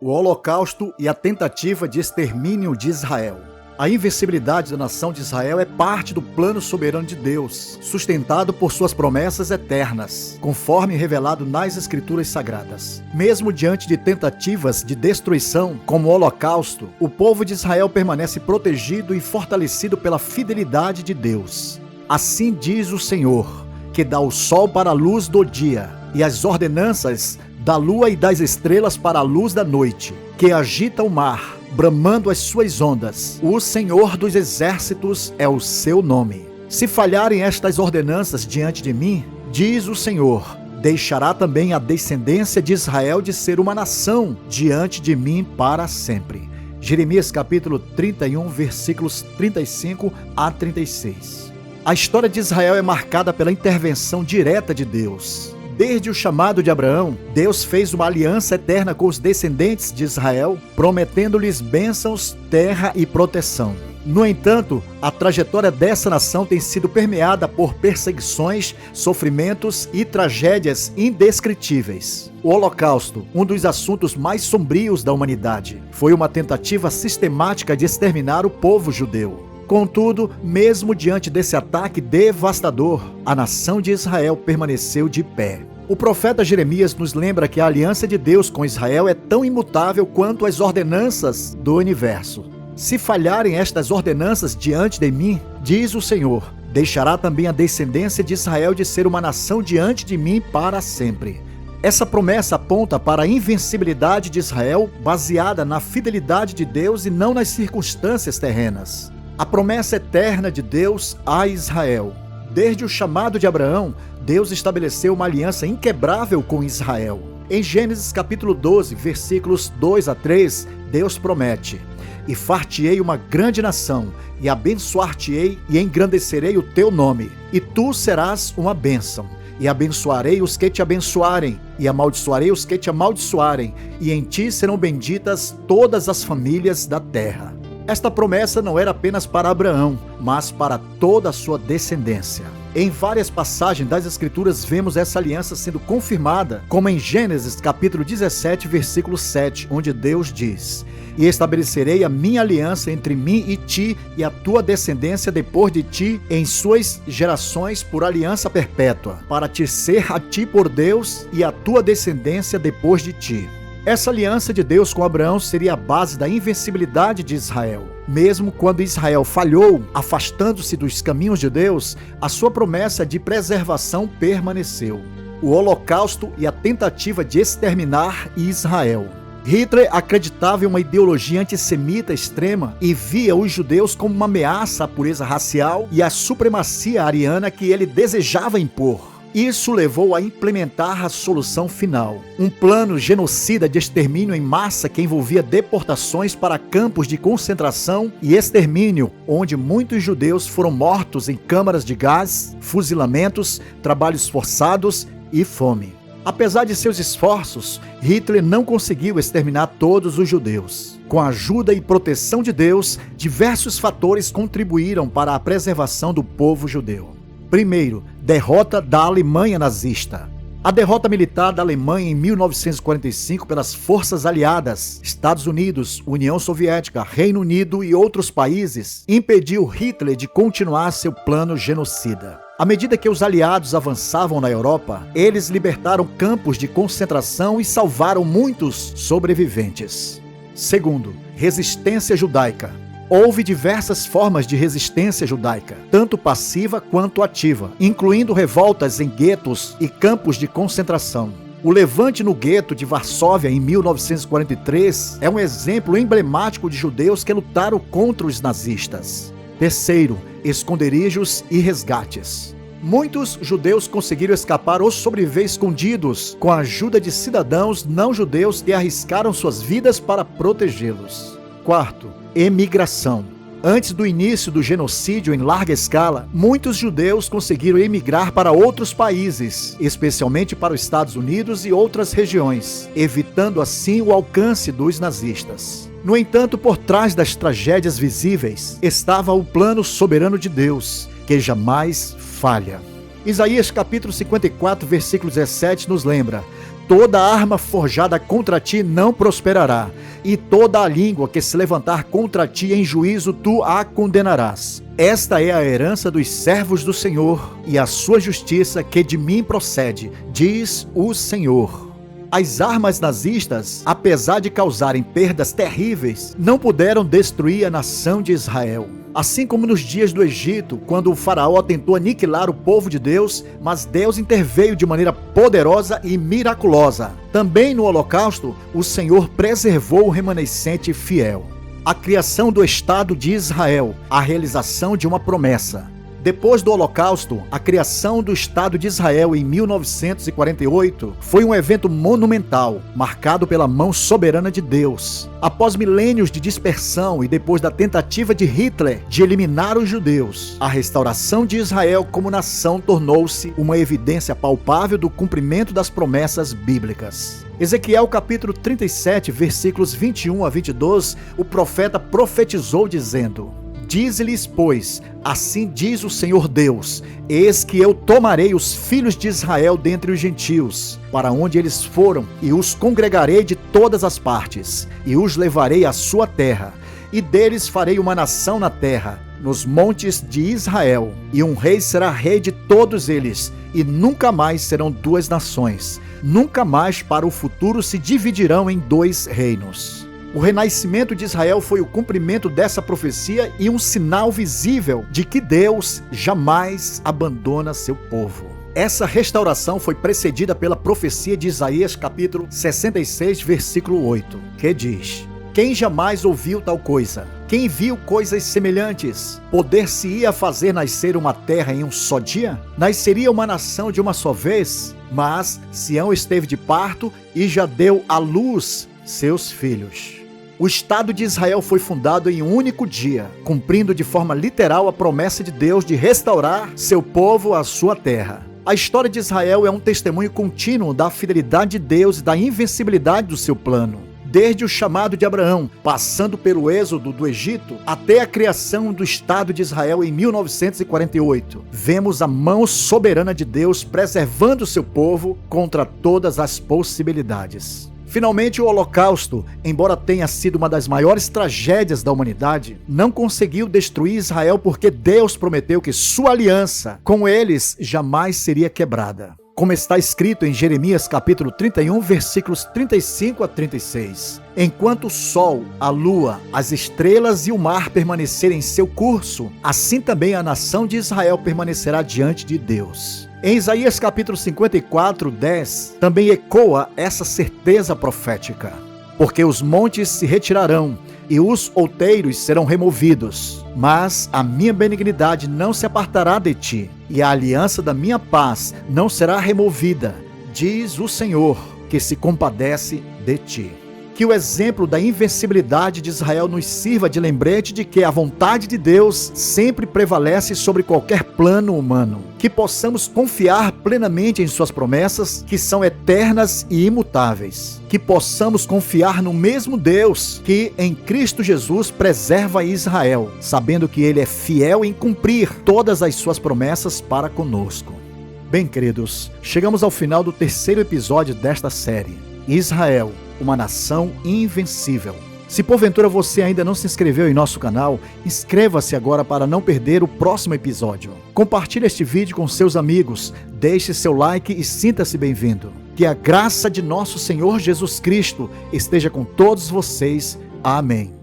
o Holocausto e a tentativa de extermínio de Israel. A invencibilidade da nação de Israel é parte do plano soberano de Deus, sustentado por suas promessas eternas, conforme revelado nas Escrituras Sagradas. Mesmo diante de tentativas de destruição, como o Holocausto, o povo de Israel permanece protegido e fortalecido pela fidelidade de Deus. Assim diz o Senhor, que dá o sol para a luz do dia, e as ordenanças da lua e das estrelas para a luz da noite, que agita o mar, bramando as suas ondas. O Senhor dos exércitos é o seu nome. Se falharem estas ordenanças diante de mim, diz o Senhor, deixará também a descendência de Israel de ser uma nação diante de mim para sempre. Jeremias capítulo 31, versículos 35 a 36. A história de Israel é marcada pela intervenção direta de Deus. Desde o chamado de Abraão, Deus fez uma aliança eterna com os descendentes de Israel, prometendo-lhes bênçãos, terra e proteção. No entanto, a trajetória dessa nação tem sido permeada por perseguições, sofrimentos e tragédias indescritíveis. O Holocausto, um dos assuntos mais sombrios da humanidade, foi uma tentativa sistemática de exterminar o povo judeu. Contudo, mesmo diante desse ataque devastador, a nação de Israel permaneceu de pé. O profeta Jeremias nos lembra que a aliança de Deus com Israel é tão imutável quanto as ordenanças do universo. Se falharem estas ordenanças diante de mim, diz o Senhor, deixará também a descendência de Israel de ser uma nação diante de mim para sempre. Essa promessa aponta para a invencibilidade de Israel baseada na fidelidade de Deus e não nas circunstâncias terrenas. A promessa eterna de Deus a Israel. Desde o chamado de Abraão, Deus estabeleceu uma aliança inquebrável com Israel. Em Gênesis capítulo 12, versículos 2 a 3, Deus promete: e far-te-ei uma grande nação, e abençoar-te-ei e engrandecerei o teu nome, e tu serás uma bênção. E abençoarei os que te abençoarem, e amaldiçoarei os que te amaldiçoarem, e em ti serão benditas todas as famílias da terra. Esta promessa não era apenas para Abraão, mas para toda a sua descendência. Em várias passagens das Escrituras vemos essa aliança sendo confirmada, como em Gênesis capítulo 17, versículo 7, onde Deus diz: e estabelecerei a minha aliança entre mim e ti e a tua descendência depois de ti em suas gerações por aliança perpétua, para te ser a ti por Deus e a tua descendência depois de ti. Essa aliança de Deus com Abraão seria a base da invencibilidade de Israel. Mesmo quando Israel falhou, afastando-se dos caminhos de Deus, a sua promessa de preservação permaneceu. O Holocausto e a tentativa de exterminar Israel. Hitler acreditava em uma ideologia antissemita extrema e via os judeus como uma ameaça à pureza racial e à supremacia ariana que ele desejava impor. Isso levou a implementar a solução final, um plano genocida de extermínio em massa que envolvia deportações para campos de concentração e extermínio, onde muitos judeus foram mortos em câmaras de gás, fuzilamentos, trabalhos forçados e fome. Apesar de seus esforços, Hitler não conseguiu exterminar todos os judeus. Com a ajuda e proteção de Deus, diversos fatores contribuíram para a preservação do povo judeu. Primeiro, derrota da Alemanha nazista. A derrota militar da Alemanha em 1945 pelas forças aliadas, Estados Unidos, União Soviética, Reino Unido e outros países, impediu Hitler de continuar seu plano genocida. À medida que os aliados avançavam na Europa, eles libertaram campos de concentração e salvaram muitos sobreviventes. Segundo, resistência judaica. Houve diversas formas de resistência judaica, tanto passiva quanto ativa, incluindo revoltas em guetos e campos de concentração. O levante no gueto de Varsóvia em 1943 é um exemplo emblemático de judeus que lutaram contra os nazistas. Terceiro, esconderijos e resgates. Muitos judeus conseguiram escapar ou sobreviver escondidos com a ajuda de cidadãos não judeus que arriscaram suas vidas para protegê-los. Quarto, emigração. Antes do início do genocídio em larga escala, muitos judeus conseguiram emigrar para outros países, especialmente para os Estados Unidos e outras regiões, evitando assim o alcance dos nazistas. No entanto, por trás das tragédias visíveis, estava o plano soberano de Deus, que jamais falha. Isaías capítulo 54, versículo 17 nos lembra: toda arma forjada contra ti não prosperará, e toda a língua que se levantar contra ti em juízo tu a condenarás. Esta é a herança dos servos do Senhor, e a sua justiça que de mim procede, diz o Senhor. As armas nazistas, apesar de causarem perdas terríveis, não puderam destruir a nação de Israel. Assim como nos dias do Egito, quando o faraó tentou aniquilar o povo de Deus, mas Deus interveio de maneira poderosa e miraculosa. Também no Holocausto, o Senhor preservou o remanescente fiel. A criação do Estado de Israel, a realização de uma promessa. Depois do Holocausto, a criação do Estado de Israel em 1948 foi um evento monumental, marcado pela mão soberana de Deus. Após milênios de dispersão e depois da tentativa de Hitler de eliminar os judeus, a restauração de Israel como nação tornou-se uma evidência palpável do cumprimento das promessas bíblicas. Ezequiel capítulo 37, versículos 21 a 22, o profeta profetizou dizendo: Dize-lhes, pois, assim diz o Senhor Deus, eis que eu tomarei os filhos de Israel dentre os gentios, para onde eles foram, e os congregarei de todas as partes, e os levarei à sua terra, e deles farei uma nação na terra, nos montes de Israel, e um rei será rei de todos eles, e nunca mais serão duas nações, nunca mais para o futuro se dividirão em dois reinos. O renascimento de Israel foi o cumprimento dessa profecia e um sinal visível de que Deus jamais abandona seu povo. Essa restauração foi precedida pela profecia de Isaías capítulo 66, versículo 8, que diz: Quem jamais ouviu tal coisa? Quem viu coisas semelhantes? Poder-se-ia fazer nascer uma terra em um só dia? Nasceria uma nação de uma só vez? Mas Sião esteve de parto e já deu à luz seus filhos. O Estado de Israel foi fundado em um único dia, cumprindo de forma literal a promessa de Deus de restaurar seu povo à sua terra. A história de Israel é um testemunho contínuo da fidelidade de Deus e da invencibilidade do seu plano. Desde o chamado de Abraão, passando pelo êxodo do Egito, até a criação do Estado de Israel em 1948, vemos a mão soberana de Deus preservando seu povo contra todas as possibilidades. Finalmente, o Holocausto, embora tenha sido uma das maiores tragédias da humanidade, não conseguiu destruir Israel porque Deus prometeu que sua aliança com eles jamais seria quebrada. Como está escrito em Jeremias capítulo 31, versículos 35 a 36. Enquanto o sol, a lua, as estrelas e o mar permanecerem em seu curso, assim também a nação de Israel permanecerá diante de Deus. Em Isaías capítulo 54, 10, também ecoa essa certeza profética. Porque os montes se retirarão e os outeiros serão removidos, mas a minha benignidade não se apartará de ti, e a aliança da minha paz não será removida, diz o Senhor, que se compadece de ti. Que o exemplo da invencibilidade de Israel nos sirva de lembrete de que a vontade de Deus sempre prevalece sobre qualquer plano humano. Que possamos confiar plenamente em suas promessas, que são eternas e imutáveis. Que possamos confiar no mesmo Deus que, em Cristo Jesus, preserva Israel, sabendo que Ele é fiel em cumprir todas as suas promessas para conosco. Bem, queridos, chegamos ao final do terceiro episódio desta série. Israel, uma nação invencível. Se porventura você ainda não se inscreveu em nosso canal, inscreva-se agora para não perder o próximo episódio. Compartilhe este vídeo com seus amigos, deixe seu like e sinta-se bem-vindo. Que a graça de nosso Senhor Jesus Cristo esteja com todos vocês. Amém.